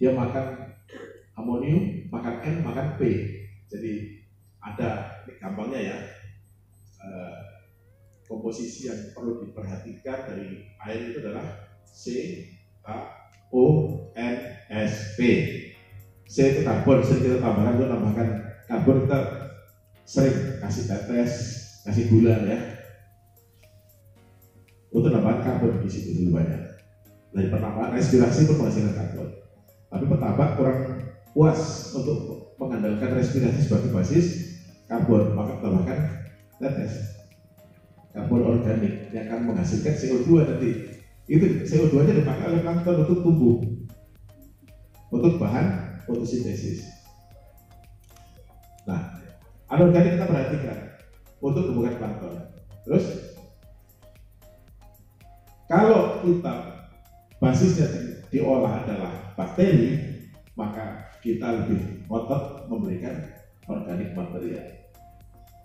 dia makan amonium, makan N, makan P. Jadi ada, ini gampangnya ya, komposisi yang perlu diperhatikan dari air itu adalah CHONSP. C itu karbon, sering kita tambahkan, itu tambahkan karbon, kita sering kasih tetes, kasih gula ya. Untuk tambahkan karbon di situ dulu banyak. Dari pertambahan respirasi pun menghasilkan karbon. Tapi petambak kurang puas untuk mengandalkan respirasi sebagai basis karbon, maka tambahkan tetes karbon organik yang akan menghasilkan CO2 nanti. Itu CO2 nya dipakai oleh plankton untuk tumbuh, untuk bahan fotosintesis. Nah, anorganik kita perhatikan untuk tumbuhan plankton. Terus kalau kita basisnya diolah adalah bakteri, maka kita lebih ngotot memberikan organik material.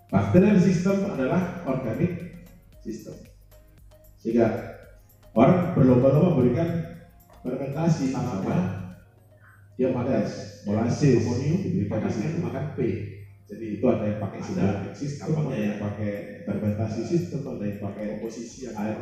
Bacterial system adalah organik system. Sehingga orang berlomba-lomba memberikan fermentasi sama dia makan molases, amonium diberikan di sini makan P. Jadi itu ada yang pakai sintetik sistem, ada yang pakai fermentasi sistem, ada yang pakai komposisi yang air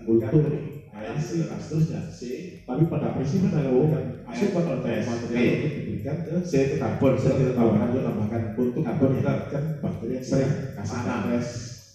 kultur, air dan seterusnya. C. Tapi pada prinsipnya adalah asupan organik material untuk diberikan ke C itu karbon. Saya kita tambahkan untuk karbon kita kan bakteri yang sering kasih tetes,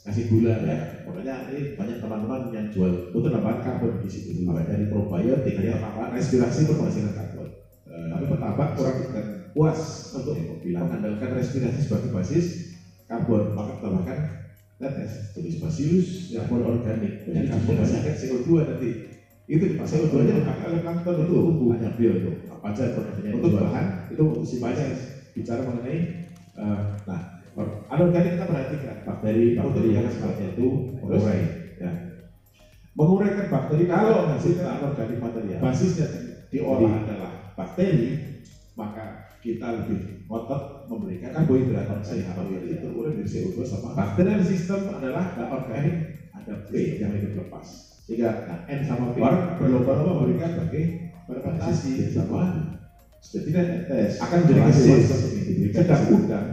kasih gula ya. Makanya ini banyak teman-teman yang jual untuk tambahan karbon di situ. Mulai dari probiotik ya, tambahan respirasi pun menghasilkan karbon. Tapi petambak kurang puas untuk mengandalkan respirasi sebagai basis karbon, maka tambahkan tetes tulis bacillus karbon organik dan karbon menghasilkan CO2 nanti. Itu dipakai CO2 nya dipakai oleh plankton untuk tumbuh. Hanya bio itu apa aja untuk bahan itu untuk si banyak bicara mengenai nah anorganik kita perhatikan bakteri yang seperti itu mengurai ya. Menguraikan bakteri kalau menghasilkan anorganik material basisnya diolah adalah bakteri, maka kita lebih ngotot memberikan karbohidrat sehat itu urut dari CO2 sama bacterial system adalah organik, ada P yang hidup lepas. Sehingga N sama P berlomba-lomba memberikan sebagai fermentasi sama seperti tes akan jadi hasil sedang udang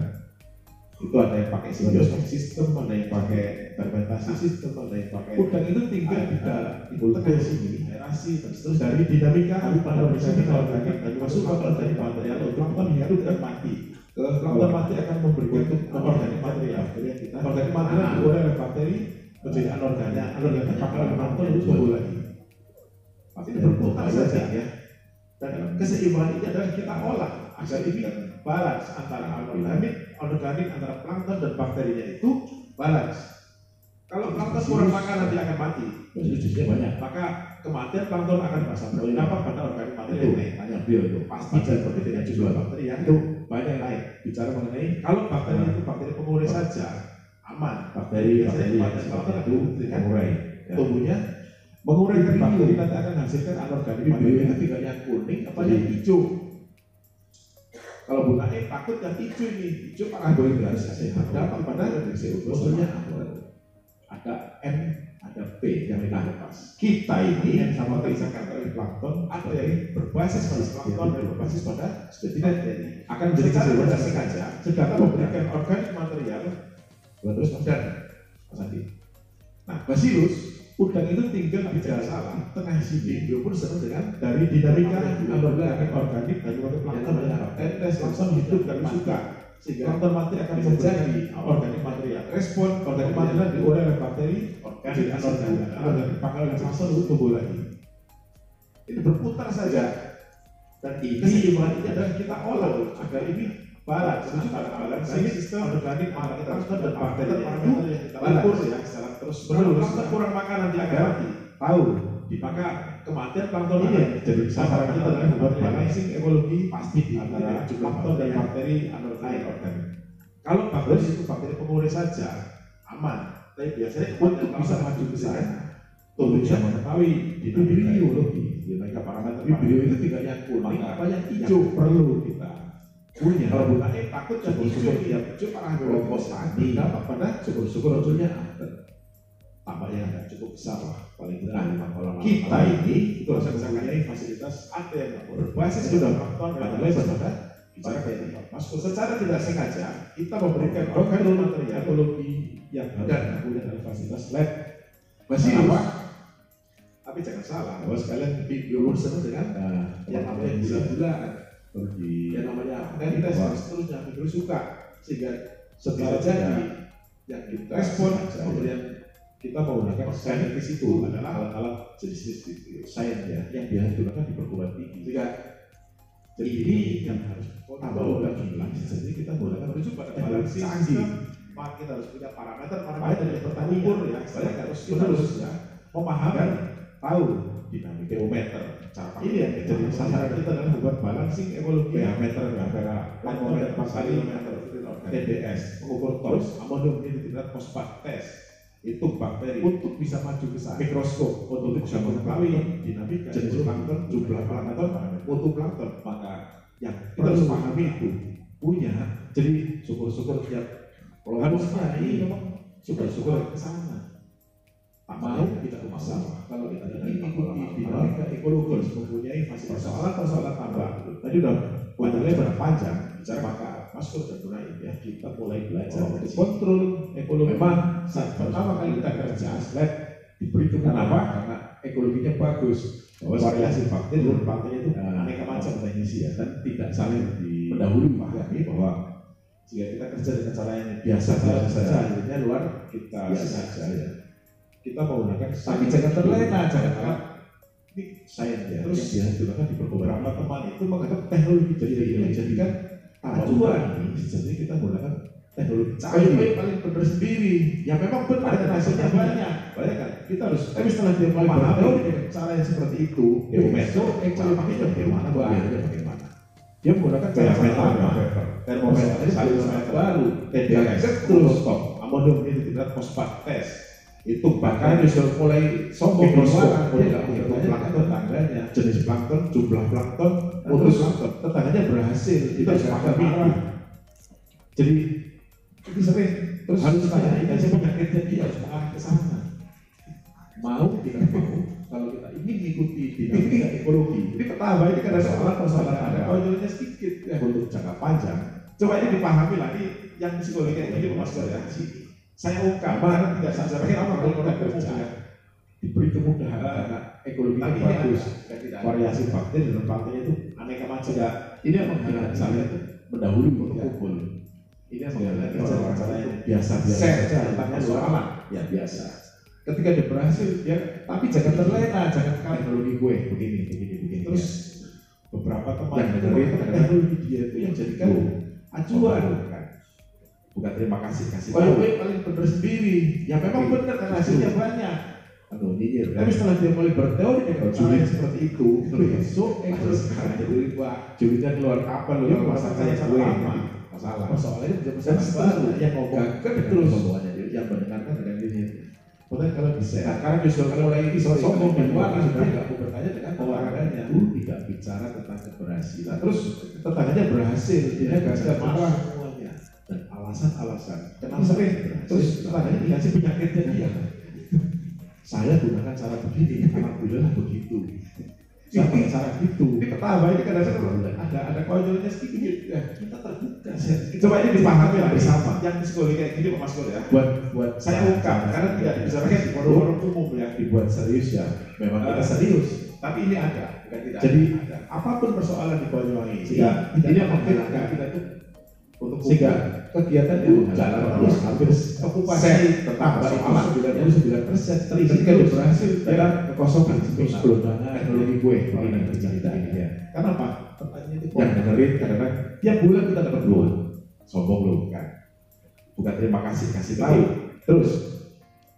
itu ada yang pakai simbiosis sistem, ada yang pakai fermentasi sistem, ada yang pakai udang itu tinggal di dalam di sini aerasi dan seterusnya dari dinamika pada organisme organik dan masuk ke organik material plankton itu tidak mati. Plankton mati akan memberikan organik material. Kita organik material diurai oleh bakteri menjadi anorganik pakai oleh plankton itu tumbuh lagi. Ini berputar saja ya. Dan keseimbangan ini adalah kita olah agar ini balance antara organik antara plankton dan bakterinya itu balance. Kalau plankton kurang makan nanti akan mati. Jenisnya banyak. Maka kematian plankton akan berdampak pada organik material yang lain. Hanya bio itu pasti seperti dengan jumlah bakteri yang itu banyak yang lain. Bicara mengenai kalau bakteri itu bakteri pengurai saja aman. Bakteri plankton itu mengurai. Tumbuhnya menguraikan bakteri nanti akan menghasilkan anorganik material tinggal yang kuning apa yang hijau. Kalau bunanya takut yang hijau ini, hijau karbohidrat sehat. Dapat pada CO2-nya ada N, ada P yang kita lepas. Kita ini yang sama terisakan oleh plankton, ada yang berbasis pada plankton dan berbasis pada bakteri. Akan menjadi keseluruhan saja. Sedangkan memberikan organik material, terus dan Mas Andi. Nah, bacillus udang itu tinggal bicara salah tengah sini, dia pun senang dengan dari dinamika organik dari plankton dan tetes langsung hidup dan suka sehingga plankton mati akan menjadi organik material. Respon organik material diurai oleh bakteri organik anorganik pakai oleh langsung itu tumbuh lagi. Ini berputar saja dan keseimbangan ini adalah kita olah agar ini balance sistem organik antara plankton dan bakteri parameter yang kita ukur ya secara terus menerus. Plankton kurang makan nanti akan mati. Tahu maka kematian plankton ini jadi sasaran kita dalam membuat balancing ekologi pasti antara plankton dan bakteri anorganik organik. Kalau bakteri itu bakteri pengurai saja aman, tapi biasanya untuk bisa maju ke sana tubuh bisa mengetahui dinamika parameter bibrio itu tinggal yang kuning apa yang hijau perlu kita punya. Kalau bukannya takut jadi hijau ya hijau parah berlopos tadi dapat pada syukur-syukur hasilnya ada. tampaknya agak cukup besar lah, paling Nah, tidak 5 kolam. kita ini itu harus mempunyai fasilitas ada yang berbasis sudah plankton dan lebar pada bakteri. Masuk secara tidak sengaja kita memberikan kontrol material ekologi yang dan kemudian ada fasilitas lab. Masih apa? Tapi jangan salah, bahwa sekalian berurusan dengan yang namanya gula-gula, yang namanya tes dan seterusnya, itu suka sehingga setelah jadi yang kita respon kemudian kita menggunakan saintis itu adalah alat-alat jenis-jenis sains ya yang biasa digunakan di perguruan tinggi. Jadi ini yang harus tambah lagi. Jadi kita menggunakan merujuk pada balancing system, maka kita harus punya parameter yang bertanggung ya. Kita harus ya memahami, tahu dinamika geometer. Ini ya, jadi sasaran kita adalah membuat balancing ekologi meter, termometer, pariometer, TDS, mengukur tos, amonium nitrat fosfat tes. Itu bakteri untuk bisa maju ke sana. Mikroskop untuk bisa mengetahui dinamika jenis plankton, jumlah plankton, mutu plankton. Maka yang kita harus pahami itu punya. Jadi syukur-syukur tiap harusnya ini memang syukur-syukur ke sana. Tak mau kita masalah kalau kita ingin mengikuti dinamika ekologi harus mempunyai fasilitas persoalan tambah. Tadi udah lebar panjang, maka masuk dan gunain ya kita mulai belajar kontrol ekologi. Memang saat pertama kali kita kerja lab diberi kenapa? Karena ekologinya bagus, variasi bakteri dan bakteri itu aneka macam teknisi ya, dan tidak saling mendahului pahami bahwa jika kita kerja dengan cara yang biasa saja, akhirnya luar kita sengaja ya. Kita menggunakan tapi jangan terlena, jangan ini sains ya. Terus yang digunakan di beberapa teman itu menggunakan teknologi jadi ini menjadikan acuan ini. Jadi kita menggunakan teknologi canggih paling benar sendiri. Ya memang benar dan hasilnya banyak kan. Kita harus. Tapi setelah dia memahami cara yang seperti itu, besok ekologinya bagaimana, bagaimana. Dia menggunakan termometer, termometer baru, TDS, terus stop, amonium nitrat fosfat tes. Itu bahkan bisa mulai sombong mikroskop, dia nggak punya plankton tetangganya, jenis plankton, jumlah plankton, mutu plankton, tetangganya berhasil, kita harus pahami itu. Jadi itu sering terus harus tanya, ini penyakitnya dia harus mengarah ke sana. Mau tidak mau, kalau kita ingin mengikuti dinamika ekologi, ini pertama ini kan ada persoalan ada konyolnya sedikit ya untuk jangka panjang. Coba ini dipahami lagi yang psikologi ini masuk dari sini. Saya ungkap karena tidak sadar apa kalau kita kerja diberi kemudahan karena ekologi itu bagus, variasi bakteri dan bakteri itu aneka macam. Ini yang menggunakan saya itu mendahului untuk kumpul. Ini yang menggunakan cara yang biasa-biasa saja, tentang soalan ya biasa. Ketika dia berhasil, ya tapi jangan terlena, jangan teknologi gue begini. Terus beberapa teman yang teknologi dia itu yang jadikan acuan. Bukan terima kasih paling benar sendiri. Ya memang benar karena hasilnya banyak. Tapi setelah dia mulai berteori dengan cara yang seperti itu, besok sekarang jadi jurinya keluar kapan lu masalah saya gue masalah. Soalnya itu bisa baru yang ngomong terus yang mendengarkan dengan ini. Padahal kalau bisa, karena justru mulai ini sombong dan luar sudah nggak mau bertanya dengan olahraganya, tidak bicara tentang keberhasilan. Terus tetangganya berhasil, dia nggak marah. Dan alasan-alasan kenapa sering terus tetangganya dikasih penyakitnya dia. Saya gunakan cara begini, alhamdulillah begitu. Saya pakai cara gitu. Ini pertama ini kadang-kadang ada konyolnya sedikit ya. Kita terbuka. Coba ini dipahami lah bersama. Yang psikologi kayak gini Pak Mas Kol ya. Buat saya ungkap karena tidak dibicarakan di forum umum yang dibuat serius ya. Memang kita serius. Tapi ini ada, bukan tidak. Jadi apapun persoalan di Banyuwangi, ini yang membedakan kita itu untuk sehingga kegiatan itu jalan terus hampir okupasi tentang soalan 99% ketika berhasil dalam kekosongan gelombang teknologi gue ini bercerita ini ya. Kenapa? Pertanyaan itu yang dengerin karena tiap bulan kita dapat dua sombong loh kan, bukan terima kasih tahu terus,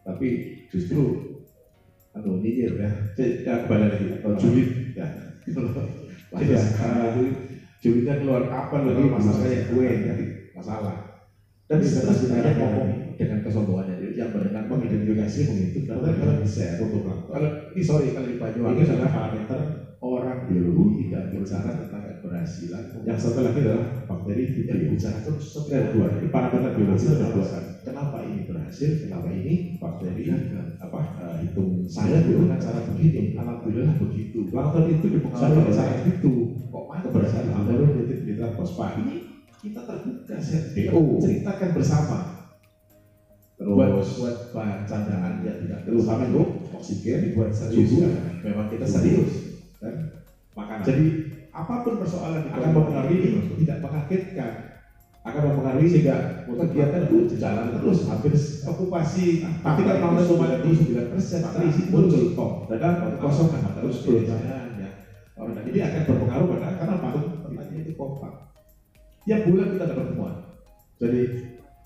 tapi justru nyinyir ya kembali lagi atau julid ya julidnya keluar kapan lagi masalahnya gue jadi masalah dan sebenarnya ngomong dengan kesombongannya yang mendengar mengidentifikasi menghitung kalau bisa untuk kalau ini kalau di Banyuwangi adalah parameter orang biologi tidak yang bicara tentang keberhasilan. Yang satu lagi adalah bakteri yang bicara terus setelah dua. Ini parameter biologi ada dua kan. Kenapa ini berhasil? Kenapa ini bakteri? Hitung saya dengan cara begini. Alhamdulillah begitu. Plankton itu dipengaruhi oleh cara itu. Kok mana keberhasilan? Alhamdulillah nitrat fosfat. Ini kita terbuka ceritakan bersama. Terus buat bahan candaan ya tidak terutama itu oksigen dibuat serius ya. Memang kita serius kan makanan. Jadi apapun persoalan akan mempengaruhi, tidak mengagetkan, akan mempengaruhi sehingga kegiatan itu jalan terus hampir okupasi. Tapi kalau tahun tomat itu 9% terisi muncul kok dan kosong kan terus biasanya ya. Ini akan berpengaruh pada karena pertanyaan itu kompak. Tiap bulan kita ada pertemuan. Jadi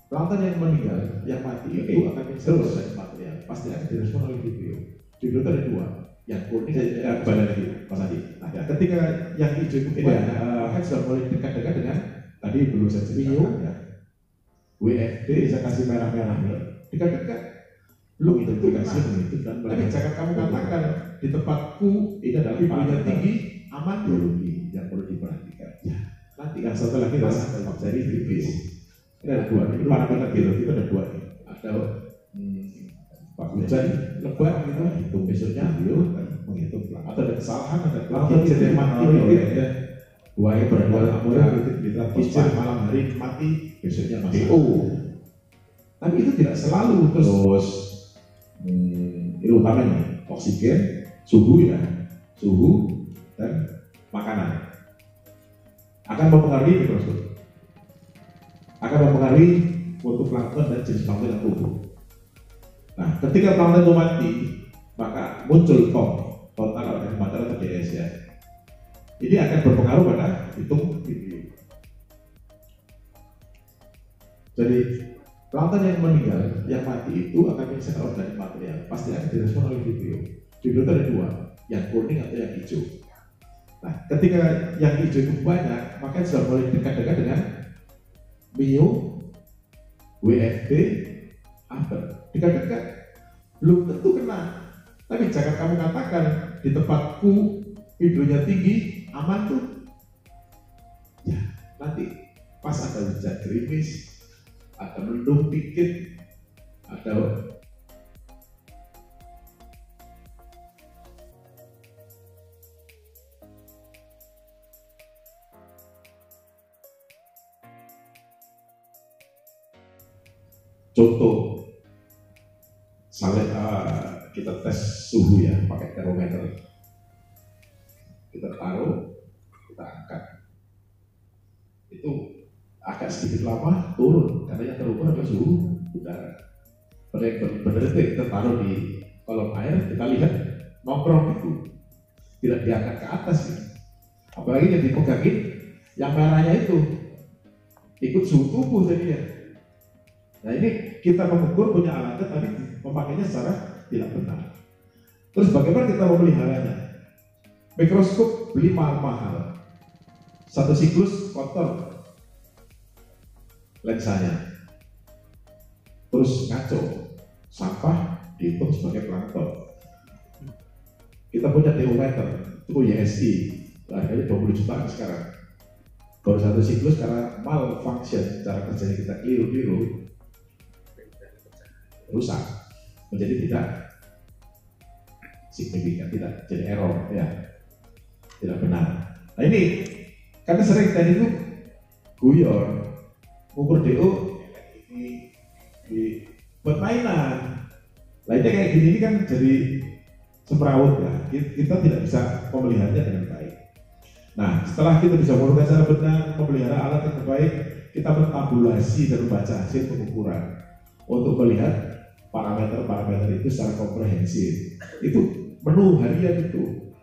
plankton yang meninggal, yang mati itu akan terus dari material. Pasti akan direspon oleh vibrio. Vibrio itu ada dua, yang kuning dan badan itu, Mas Adi. Nah, ketika yang hijau itu akan sudah mulai dekat-dekat dengan tadi belum saya ceritakan ya. WFD saya kasih merah-merah dekat-dekat. Belum itu dikasih begitu dan tapi jangan kamu katakan di tempatku ini adalah vibrio tinggi, aman biologi yang perlu diperhatikan. Ya, nanti yang satu lagi adalah bakteri vibrio. Ini ada dua, ini parameter biologi itu ada dua nih. Ada hujan lebat gitu, hitung besoknya bio dan menghitung plankton. Atau ada kesalahan, ada plankton jadi mati ya. Dua yang berdua amuran kita posisi malam hari mati besoknya masih. Tapi itu tidak selalu terus. Ini utamanya oksigen, suhu ya, suhu dan makanan akan mempengaruhi mikroskop. Akan mempengaruhi mutu plankton dan jenis plankton yang tumbuh. Nah, ketika plankton itu mati, maka muncul total organik mater atau DS ya. Ini akan berpengaruh pada hitung vibrio. Jadi plankton yang meninggal, yang mati itu akan menyelesaikan organik material. Pasti akan direspon oleh vibrio. Vibrio itu ada dua, yang kuning atau yang hijau. Nah, ketika yang hijau itu banyak, maka sudah mulai dekat-dekat dengan Mio, WFD, Amber. Dekat-dekat belum tentu kena. Tapi jangan kamu katakan di tempatku vibronya tinggi, aman tuh. Ya, nanti pas ada hujan gerimis, ada mendung dikit, ada contoh, kita tes suhu ya pakai termometer. Kita taruh, kita angkat. Itu agak sedikit lama turun karena yang terukur adalah suhu udara. Pada yang benar itu kita taruh di kolom air, kita lihat nongkrong itu tidak diangkat ke atas ya. Apalagi yang dipegangin, yang merahnya itu ikut suhu tubuh jadinya. Nah ini kita mengukur punya alatnya tapi memakainya secara tidak benar. Terus bagaimana kita memeliharanya? Mikroskop beli mahal-mahal. Satu siklus kotor lensanya. Terus ngaco, sampah dihitung sebagai plankton. Kita punya termometer, itu YSI, harganya 20 jutaan sekarang. Baru satu siklus karena malfunction, cara kerjanya kita keliru-keliru, rusak, menjadi tidak signifikan, tidak jadi error, ya, tidak benar. Nah ini karena sering tadi itu guyon, ukur DO di buat mainan. Lainnya kayak gini ini kan jadi semrawut ya. Kita tidak bisa memeliharanya dengan baik. Nah setelah kita bisa menggunakan cara benar, memelihara alat yang terbaik, kita mentabulasi dan membaca hasil pengukuran untuk melihat parameter-parameter itu secara komprehensif. Itu menu harian itu.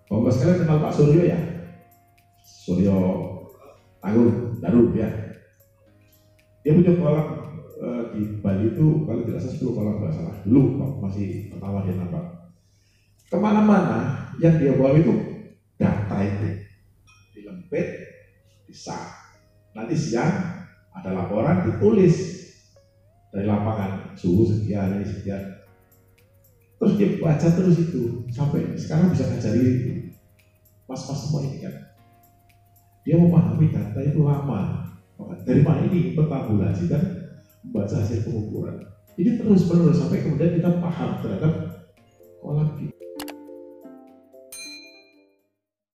Bapak sekalian kenal Pak Suryo ya? Suryo Tanggung, Daru ya. Dia punya kolam di Bali itu kalau tidak salah 10 kolam nggak salah. Dulu masih pertama dia nampak. Kemana-mana yang dia bawa itu data itu dilempit, bisa. Nanti siang ada laporan ditulis dari lapangan suhu sekian, ini sekian. Terus dia baca terus itu sampai sekarang bisa ngajari itu. mas-mas semua ini kan, dia memahami data itu lama. Dari mana ini pentabulasi dan membaca hasil pengukuran. Ini terus menerus sampai kemudian kita paham terhadap